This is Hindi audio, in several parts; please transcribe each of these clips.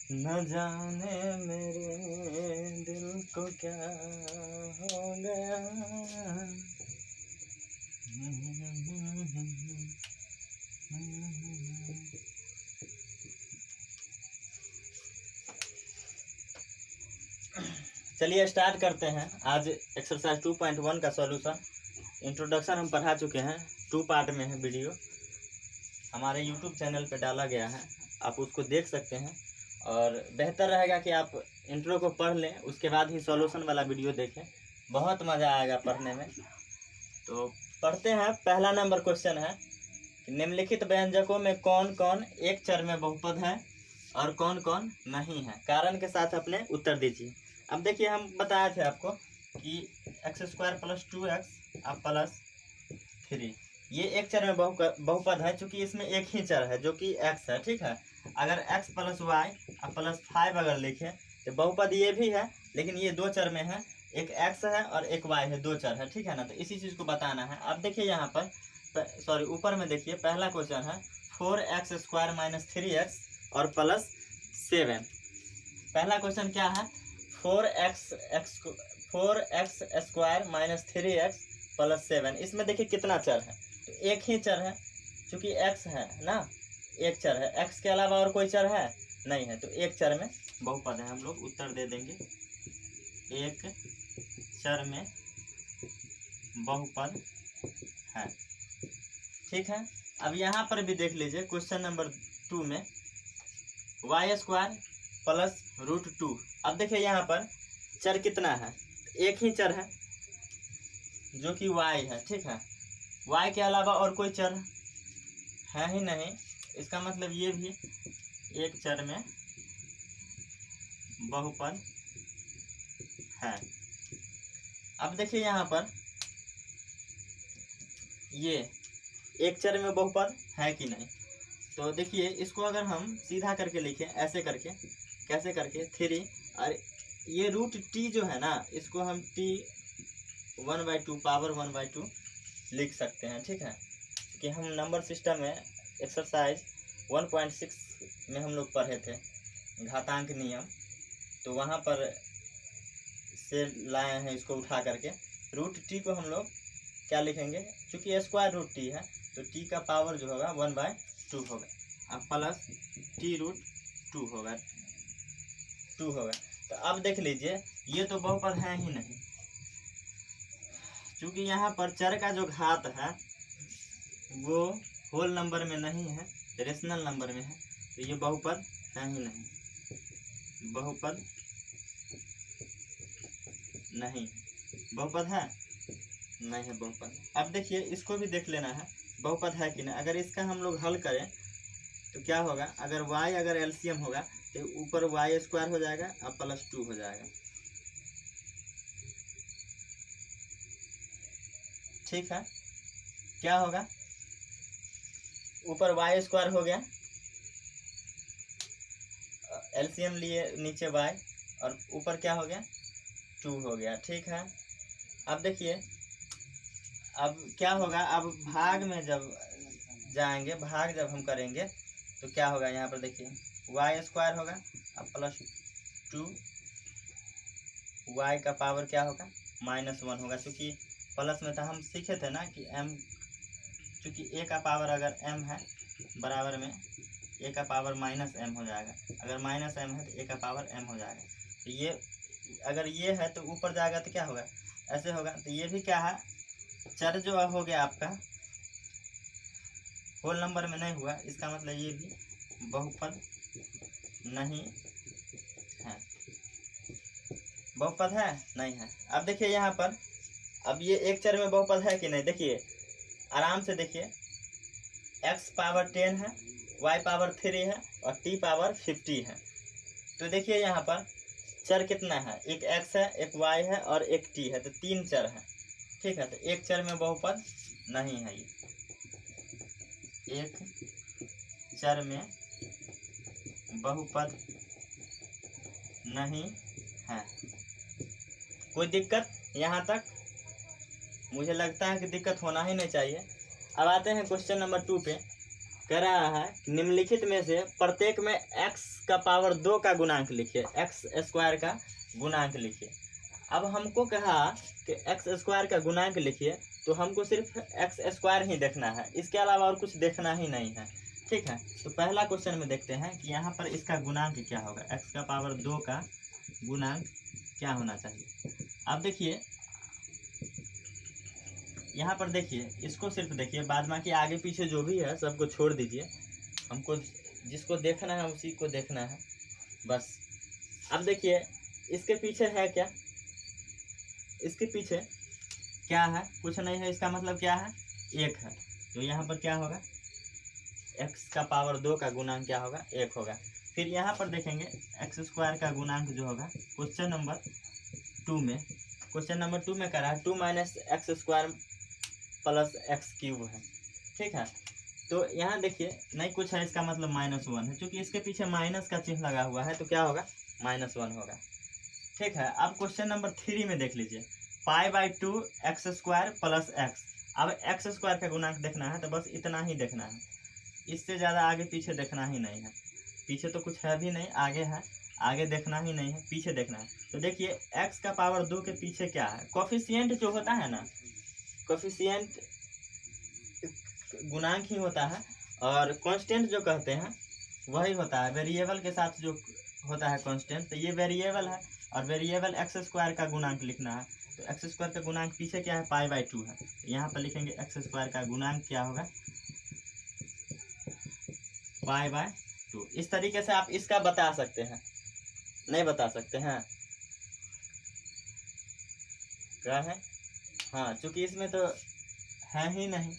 न जाने मेरे दिल को क्या हो गया। चलिए स्टार्ट करते हैं आज एक्सरसाइज 2.1 का सॉल्यूशन। इंट्रोडक्शन हम पढ़ा चुके हैं, 2 पार्ट में है वीडियो, हमारे यूट्यूब चैनल पे डाला गया है, आप उसको देख सकते हैं। और बेहतर रहेगा कि आप इंट्रो को पढ़ लें, उसके बाद ही सॉल्यूशन वाला वीडियो देखें, बहुत मज़ा आएगा पढ़ने में। तो पढ़ते हैं। पहला नंबर क्वेश्चन है कि निम्नलिखित व्यंजकों में कौन कौन एक चर में बहुपद है और कौन कौन नहीं है, कारण के साथ अपने उत्तर दीजिए। अब देखिए, हम बताए थे आपको कि x² + 2x अब +3 ये एक चर में बहुपद है, चूंकि इसमें एक ही चर है जो कि x है, ठीक है। अगर x + y अब +5 अगर लिखें तो बहुपद ये भी है, लेकिन ये दो चर में है, एक x है और एक y है, दो चर है, ठीक है ना। तो इसी चीज़ को बताना है। अब देखिए यहाँ पर, सॉरी ऊपर में देखिए, पहला क्वेश्चन है 4x² - 3x और +7। पहला क्वेश्चन क्या है, 4x² - 3x +7। इसमें देखिए कितना चर है, तो एक ही चर है, क्योंकि x है ना, एक चर है, x के अलावा और कोई चर है नहीं है, तो एक चर में बहुपद है। हम लोग उत्तर दे देंगे, एक चर में बहुपद है, ठीक है। अब यहाँ पर भी देख लीजिए क्वेश्चन नंबर 2 में y² + √2। अब देखिए यहाँ पर चर कितना है, एक ही चर है जो कि y है, ठीक है। y के अलावा और कोई चर है ही नहीं, इसका मतलब ये भी एक चर में बहुपद है। अब देखिए यहाँ पर ये एक चर में बहुपद है कि नहीं, तो देखिए इसको अगर हम सीधा करके लिखें, ऐसे करके, कैसे करके, 3 और ये √t जो है ना, इसको हम t 1/2 पावर 1/2 लिख सकते हैं, ठीक है। कि हम नंबर सिस्टम में एक्सरसाइज 1.6 में हम लोग पढ़े थे घातांक नियम, तो वहाँ पर से लाए हैं इसको उठा करके। √t को हम लोग क्या लिखेंगे, क्योंकि √t है तो t का पावर जो होगा 1/2 होगा, अब प्लस t√2 होगा, 2 होगा। तो अब देख लीजिए ये तो बहुपद है ही नहीं, क्योंकि यहाँ पर चर का जो घात है वो होल नंबर में नहीं है, रेशनल नंबर में है, तो ये बहुपद है ही नहीं, बहुपद नहीं, बहुपद है नहीं है बहुपद। अब देखिए इसको भी देख लेना है बहुपद है कि नहीं। अगर इसका हम लोग हल करें तो क्या होगा, अगर y अगर एलसीएम होगा तो ऊपर y² हो जाएगा और +2 हो जाएगा, ठीक है। क्या होगा, ऊपर y² हो गया, एलसीएम लिए नीचे y, और ऊपर क्या हो गया, 2 हो गया, ठीक है। अब देखिए अब क्या होगा, अब भाग में जब जाएंगे, भाग जब हम करेंगे तो क्या होगा, यहाँ पर देखिए y² होगा अब +2, y का पावर क्या होगा, -1 होगा, क्योंकि प्लस में था, हम सीखे थे ना कि m, क्योंकि a का पावर अगर m है बराबर में a का पावर -m हो जाएगा, अगर -m है तो a का पावर m हो जाएगा। तो ये अगर ये है तो ऊपर जाएगा तो क्या होगा, ऐसे होगा। तो ये भी क्या है, चर जो हो गया आपका होल नंबर में नहीं हुआ, इसका मतलब ये भी बहुपद नहीं है, बहुपद है नहीं है। अब देखिए यहाँ पर, अब ये एक चर में बहुपद है कि नहीं, देखिए आराम से देखिए, x पावर 10 है, y पावर 3 है और t पावर 50 है। तो देखिए यहाँ पर चर कितना है, एक x है, एक y है और एक t है, तो 3 चर है, ठीक है। तो एक चर में बहुपद नहीं है, ये एक चर में बहुपद नहीं है। कोई दिक्कत यहाँ तक, मुझे लगता है कि दिक्कत होना ही नहीं चाहिए। अब आते हैं क्वेश्चन नंबर 2 पे। कह रहा है निम्नलिखित में से प्रत्येक में x का पावर 2 का गुणांक लिखिए, एक्स स्क्वायर का गुणांक लिखिए। अब हमको कहा कि एक्स स्क्वायर का गुणांक लिखिए, तो हमको सिर्फ एक्स स्क्वायर ही देखना है, इसके अलावा और कुछ देखना ही नहीं है। ठीक है, तो पहला क्वेश्चन में देखते हैं कि यहाँ पर इसका गुणांक क्या होगा। एक्स का पावर 2 का गुणांक क्या होना चाहिए। अब देखिए यहाँ पर देखिए, इसको सिर्फ देखिए, बाद बाकी आगे पीछे जो भी है सबको छोड़ दीजिए, हमको जिसको देखना है उसी को देखना है बस। अब देखिए इसके पीछे है क्या, इसके पीछे क्या है, कुछ नहीं है, इसका मतलब क्या है, 1 है। तो यहाँ पर क्या होगा, एक्स का पावर 2 का गुणांक क्या होगा, 1 होगा। फिर यहाँ पर देखेंगे एक्स स्क्वायर का गुणांक जो होगा क्वेश्चन नंबर 2 में करा है 2 minus x square plus x cube है। ठीक है, तो यहाँ देखिए नहीं कुछ है, इसका मतलब -1 है, क्योंकि इसके पीछे माइनस का चिन्ह लगा हुआ है तो क्या होगा, -1 होगा। ठीक है, अब क्वेश्चन नंबर 3 में देख लीजिए, π/2 एक्स स्क्वायर प्लस एक्स। अब एक्स स्क्वायर का गुणांक देखना है तो बस इतना ही देखना है, इससे ज़्यादा आगे पीछे देखना ही नहीं है। पीछे तो कुछ है भी नहीं, आगे है, आगे देखना ही नहीं है, पीछे देखना है। तो देखिए एक्स का पावर 2 के पीछे क्या है, कोफिशिएंट जो होता है ना, कोफिशिएंट गुणांक ही होता है, और कांस्टेंट जो कहते हैं वही होता है, वेरिएबल के साथ जो होता है कांस्टेंट। तो ये वेरिएबल है, और वेरिएबल एक्स स्क्वायर का गुणांक लिखना है। तो एक्स स्क्वायर का गुणांक पीछे क्या है, π/2 है। तो यहाँ पर लिखेंगे एक्स स्क्वायर का गुणांक क्या होगा, π/2। इस तरीके से आप इसका बता सकते हैं, नहीं बता सकते हैं क्या है, हाँ, चूंकि इसमें तो है ही नहीं।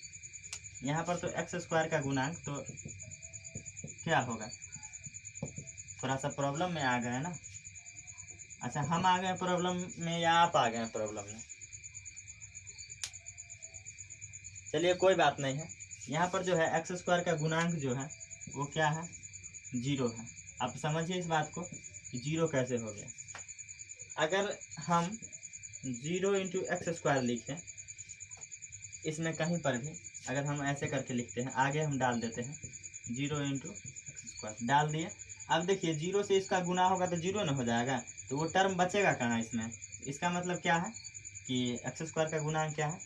यहाँ पर तो एक्स स्क्वायर का गुणांक तो क्या होगा, थोड़ा सा प्रॉब्लम में आ गए ना। अच्छा, हम आ गए प्रॉब्लम में या आप आ गए प्रॉब्लम में, चलिए कोई बात नहीं है। यहाँ पर जो है एक्स स्क्वायर का गुणांक जो है वो क्या है, 0 है। आप समझिए इस बात को कि 0 कैसे हो गया। अगर हम 0 इंटू एक्स स्क्वायर लिखें, इसमें कहीं पर भी अगर हम ऐसे करके लिखते हैं, आगे हम डाल देते हैं 0 इंटू एक्स स्क्वायर, डाल दिए। अब देखिए 0 से इसका गुना होगा तो 0 न हो जाएगा, तो वो टर्म बचेगा कहाँ इसमें। इसका मतलब क्या है कि एक्स स्क्वायर का गुणांक क्या है,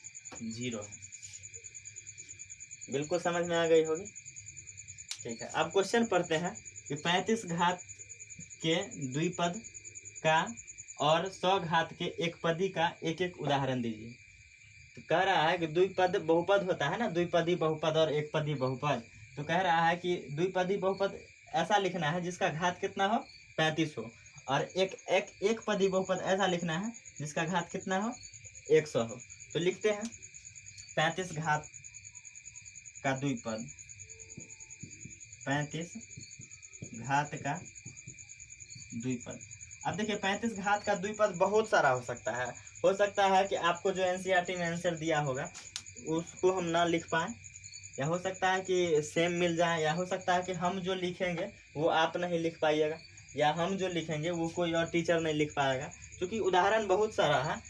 0 है। बिल्कुल समझ में आ गई होगी। ठीक है, अब क्वेश्चन पढ़ते हैं कि 35 घात के द्विपद का और 100 घात के एकपदी का एक एक उदाहरण दीजिए। तो कह रहा है कि द्विपद बहुपद होता है ना, द्विपदी बहुपद और एकपदी बहुपद। तो कह रहा है कि द्विपदी बहुपद ऐसा लिखना है जिसका घात कितना हो, 35 हो, और एक पदी बहुपद ऐसा लिखना है जिसका घात कितना हो, 100 हो। तो लिखते हैं 35 घात का द्विपद, 35 घात का द्विपद। अब देखिए 35 घात का द्विपद बहुत सारा हो सकता है कि आपको जो एनसीईआरटी में आंसर दिया होगा उसको हम ना लिख पाएँ, या हो सकता है कि सेम मिल जाए, या हो सकता है कि हम जो लिखेंगे वो आप नहीं लिख पाइएगा, या हम जो लिखेंगे वो कोई और टीचर नहीं लिख पाएगा। क्योंकि उदाहरण बहुत सारा है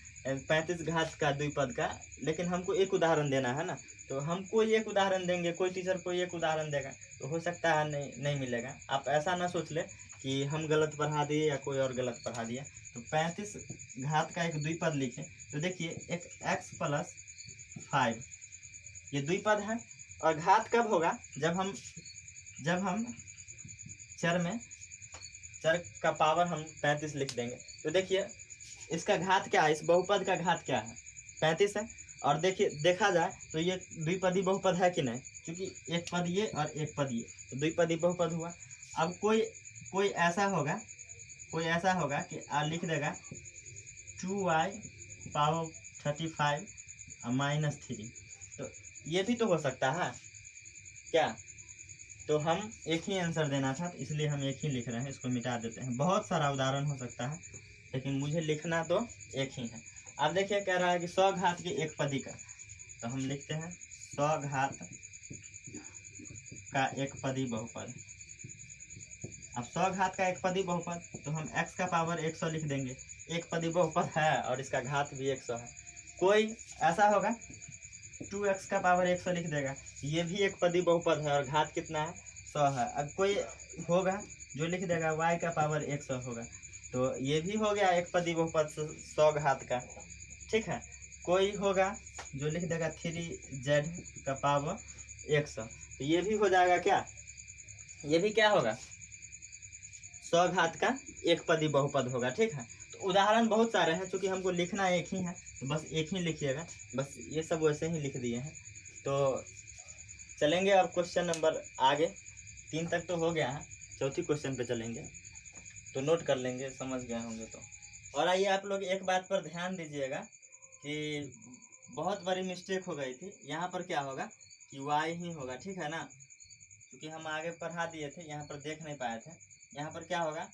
35 घात का द्विपद का, लेकिन हमको एक उदाहरण देना है ना। तो हम कोई एक उदाहरण देंगे, कोई टीचर कोई एक उदाहरण देगा, तो हो सकता है नहीं मिलेगा। आप ऐसा ना सोच ले कि हम गलत पढ़ा दिए या कोई और गलत पढ़ा दिया। तो 35 घात का एक द्विपद लिखें, तो देखिए एक x प्लस 5 ये द्विपद है, और घात कब होगा, जब हम चर का पावर हम 35 लिख देंगे। तो देखिए इसका घात क्या है, इस बहुपद का घात क्या है, 35 है। और देखिए देखा जाए तो ये द्विपदी बहुपद है कि नहीं, क्योंकि एक पद ये और एक पद ये, तो द्विपदी बहुपद हुआ। अब कोई ऐसा होगा कि लिख देगा 2y पावर 35 -3, तो ये भी तो हो सकता है क्या। तो हम एक ही आंसर देना था, तो इसलिए हम एक ही लिख रहे हैं, इसको मिटा देते हैं। बहुत सारा उदाहरण हो सकता है, लेकिन मुझे लिखना तो एक ही है। अब देखिए कह रहा है कि 100 घात के एक पदी का, तो हम लिखते हैं 100 घात का एक पदी बहुपद। अब 100 घात का एक पदी बहुपद, तो हम x का पावर 100 लिख देंगे। एक पदी बहुपद है और इसका घात भी 100 है। कोई ऐसा होगा 2x का पावर 100 लिख देगा, ये भी एक पदी बहुपद है और घात कितना है, 100 है। अब कोई होगा जो लिख देगा y का पावर 100 होगा। तो ये भी हो गया एक पदी बहुपद 100 घात का, ठीक है। कोई होगा जो लिख देगा 3z का पावर 100, तो ये भी हो जाएगा क्या, ये भी क्या होगा 100 घात का एक पदी बहुपद होगा, ठीक है। तो उदाहरण बहुत सारे हैं, क्योंकि हमको लिखना एक ही है तो बस एक ही लिखिएगा, बस ये सब वैसे ही लिख दिए हैं। तो चलेंगे अब क्वेश्चन नंबर आगे, 3 तक तो हो गया है, चौथी क्वेश्चन पे चलेंगे, तो नोट कर लेंगे, समझ गए होंगे तो। और आइए आप लोग एक बात पर ध्यान दीजिएगा कि बहुत बड़ी मिस्टेक हो गई थी, यहाँ पर क्या होगा कि y ही होगा, ठीक है ना, क्योंकि हम आगे पढ़ा दिए थे, यहाँ पर देख नहीं पाए थे। यहाँ पर क्या होगा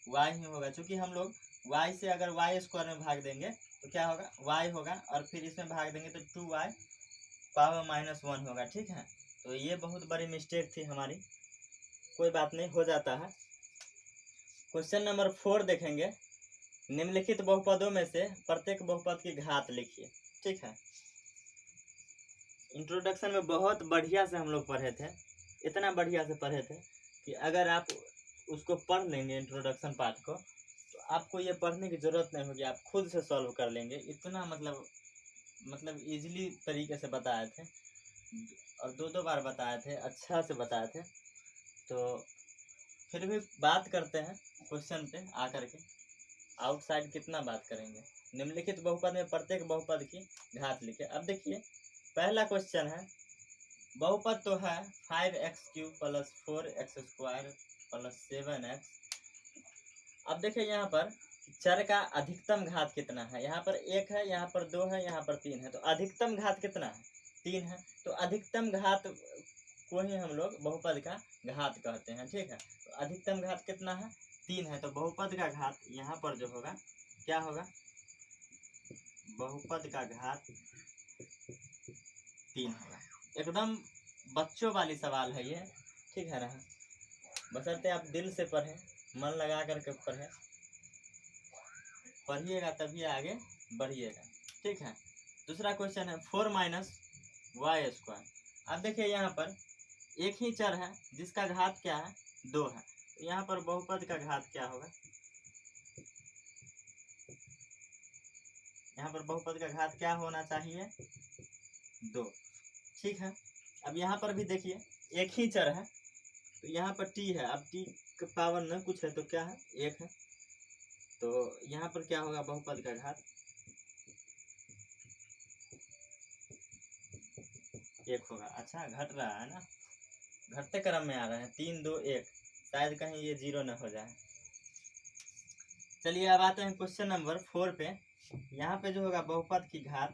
y ही होगा, क्योंकि हम लोग y से अगर y स्क्वायर में भाग देंगे तो क्या होगा y होगा, और फिर इसमें भाग देंगे तो 2y पावर -1 होगा, ठीक है। तो ये बहुत बड़ी मिस्टेक थी हमारी, कोई बात नहीं, हो जाता है। क्वेश्चन नंबर 4 देखेंगे, निम्नलिखित बहुपदों में से प्रत्येक बहुपद की घात लिखिए, ठीक है। इंट्रोडक्शन में बहुत बढ़िया से हम लोग पढ़े थे, इतना बढ़िया से पढ़े थे कि अगर आप उसको पढ़ लेंगे इंट्रोडक्शन पार्ट को, तो आपको ये पढ़ने की ज़रूरत नहीं होगी, आप खुद से सॉल्व कर लेंगे। इतना मतलब इजीली तरीके से बताए थे, और 2 बार बताए थे, अच्छा से बताए थे। तो फिर भी बात करते हैं क्वेश्चन पे आकर के, आउटसाइड कितना बात करेंगे। निम्नलिखित बहुपद में प्रत्येक बहुपद की घात लिखे। अब देखिए पहला क्वेश्चन है, बहुपद तो है 5x³ + 4x² + 7x। अब देखिए यहाँ पर चर का अधिकतम घात कितना है, यहाँ पर 1 है, यहाँ पर 2 है, यहाँ पर 3 है, तो अधिकतम घात कितना है 3 है। तो अधिकतम घात को ही हम लोग बहुपद का घात कहते हैं, ठीक है। तो अधिकतम घात कितना है 3 है, तो बहुपद का घात यहाँ पर जो होगा क्या होगा, बहुपद का घात 3 होगा। एकदम बच्चों वाली सवाल है ये, ठीक है ना, बशर्ते आप दिल से पढ़ें, मन लगा करके पढ़िएगा तभी आगे बढ़िएगा, ठीक है। दूसरा क्वेश्चन है 4 - y²। अब देखिए यहाँ पर एक ही चर है जिसका घात क्या है 2 है, तो यहाँ पर बहुपद का घात क्या होगा, यहाँ पर बहुपद का घात क्या होना चाहिए 2, ठीक है। अब यहाँ पर भी देखिए एक ही चर है, तो यहाँ पर t है, अब t का पावर न कुछ है तो क्या है 1 है, तो यहाँ पर क्या होगा बहुपद का घात 1 होगा। अच्छा घट रहा है ना, घटते क्रम में आ रहा है, 3 2 1, शायद कहीं ये 0 न हो जाए। चलिए अब आते हैं क्वेश्चन नंबर 4 पे। यहाँ पे जो होगा बहुपद की घात,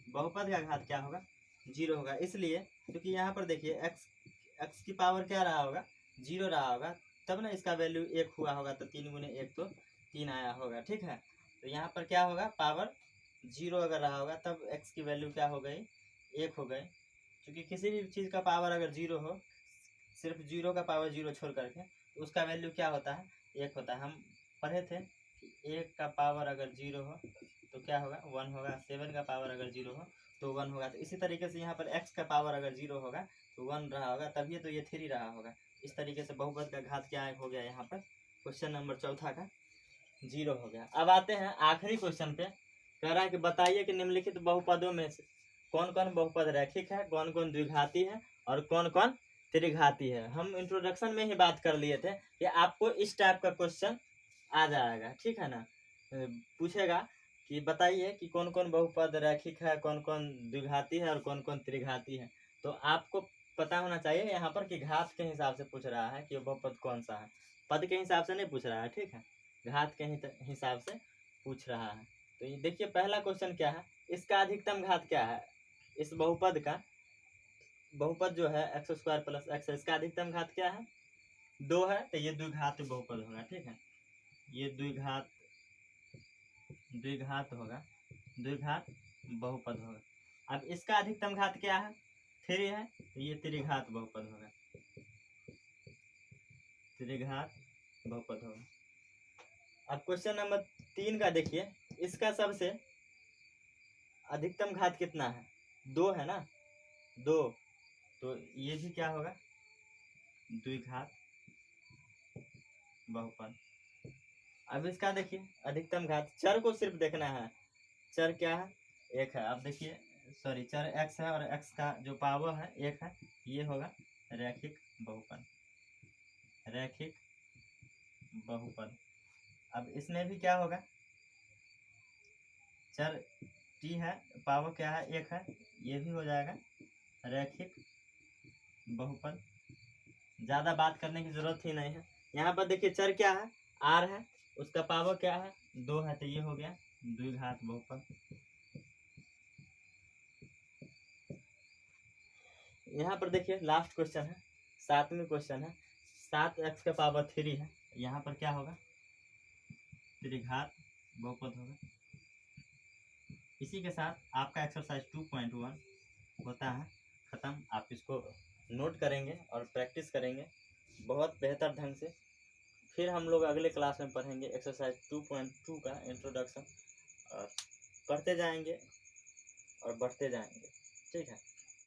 बहुपद का घात क्या होगा 0 होगा, इसलिए क्योंकि यहाँ पर देखिए x की पावर क्या रहा होगा 0 रहा होगा, तब ना इसका वैल्यू 1 हुआ होगा, तो 3 × 1 तो 3 आया होगा, ठीक है। तो यहाँ पर क्या होगा पावर 0 अगर रहा होगा तब x की वैल्यू क्या हो गई 1 हो गई, क्योंकि किसी भी चीज़ का पावर अगर 0 हो, सिर्फ 0 का पावर 0 छोड़ करके, तो उसका वैल्यू क्या होता है 1 होता है। हम पढ़े थे कि 1 का पावर अगर 0 हो तो क्या होगा 1 होगा, 7 का पावर अगर 0 हो तो 1 होगा। तो इसी तरीके से यहाँ पर x का पावर अगर 0 होगा तो 1 रहा होगा, तभी तो ये 3 रहा होगा। इस तरीके से बहुपद का घात क्या हो गया, यहाँ पर क्वेश्चन नंबर 4 का 0 हो गया। अब आते हैं आखिरी क्वेश्चन पे, कह रहा है कि बताइए कि निम्नलिखित बहुपदों में से कौन कौन बहुपद रैखिक है, कौन कौन द्विघाती है और कौन कौन त्रिघाती है। हम इंट्रोडक्शन में ही बात कर लिए थे कि आपको इस टाइप का क्वेश्चन आ जाएगा, ठीक है ना। पूछेगा कि बताइए कि कौन कौन बहुपद रैखिक है, कौन कौन द्विघाती है और कौन कौन त्रिघाती है। तो आपको पता होना चाहिए यहाँ पर कि घात के हिसाब से पूछ रहा है कि बहुपद कौन सा है, पद के हिसाब से नहीं पूछ रहा है, ठीक है, घात के हिसाब से पूछ रहा है। तो ये देखिए पहला क्वेश्चन क्या है, इसका अधिकतम घात क्या है, इस बहुपद का, बहुपद जो है x² + x, इसका अधिकतम घात क्या है 2 है, तो ये द्विघात बहुपद होगा, ठीक है, ये द्विघात होगा, द्विघात बहुपद होगा। अब इसका अधिकतम घात क्या है 3 है, तो ये त्रिघात बहुपद होगा, त्रिघात बहुपद होगा। अब क्वेश्चन नंबर 3 का देखिए, इसका सबसे अधिकतम घात कितना है 2 है ना, 2, तो ये भी क्या होगा द्विघात बहुपद। अब इसका देखिए अधिकतम घात, चर को सिर्फ देखना है, चर क्या है, एक है। अब देखिए सॉरी, चर x है और x का जो पावर है एक है, ये होगा रैखिक बहुपद, रैखिक बहुपद। अब इसमें भी क्या होगा, चर t है, पावर क्या है, एक है, ये भी हो जाएगा रैखिक बहुपद। ज़्यादा बात करने की जरूरत ही नहीं है। यहाँ पर देखिए चर क्या है, r है, उसका पावर क्या है, 2 है, तो ये हो गया द्विघात बहुपद। यहाँ पर देखिए लास्ट क्वेश्चन है, 7वां क्वेश्चन है, 7x का पावर 3 है, यहाँ पर क्या होगा, त्रिघात बहुपद होगा। इसी के साथ आपका एक्सरसाइज 2.1 होता है ख़त्म। आप इसको नोट करेंगे और प्रैक्टिस करेंगे बहुत बेहतर ढंग से। फिर हम लोग अगले क्लास में पढ़ेंगे एक्सरसाइज 2.2 का इंट्रोडक्शन, और पढ़ते जाएंगे और बढ़ते जाएंगे। ठीक है।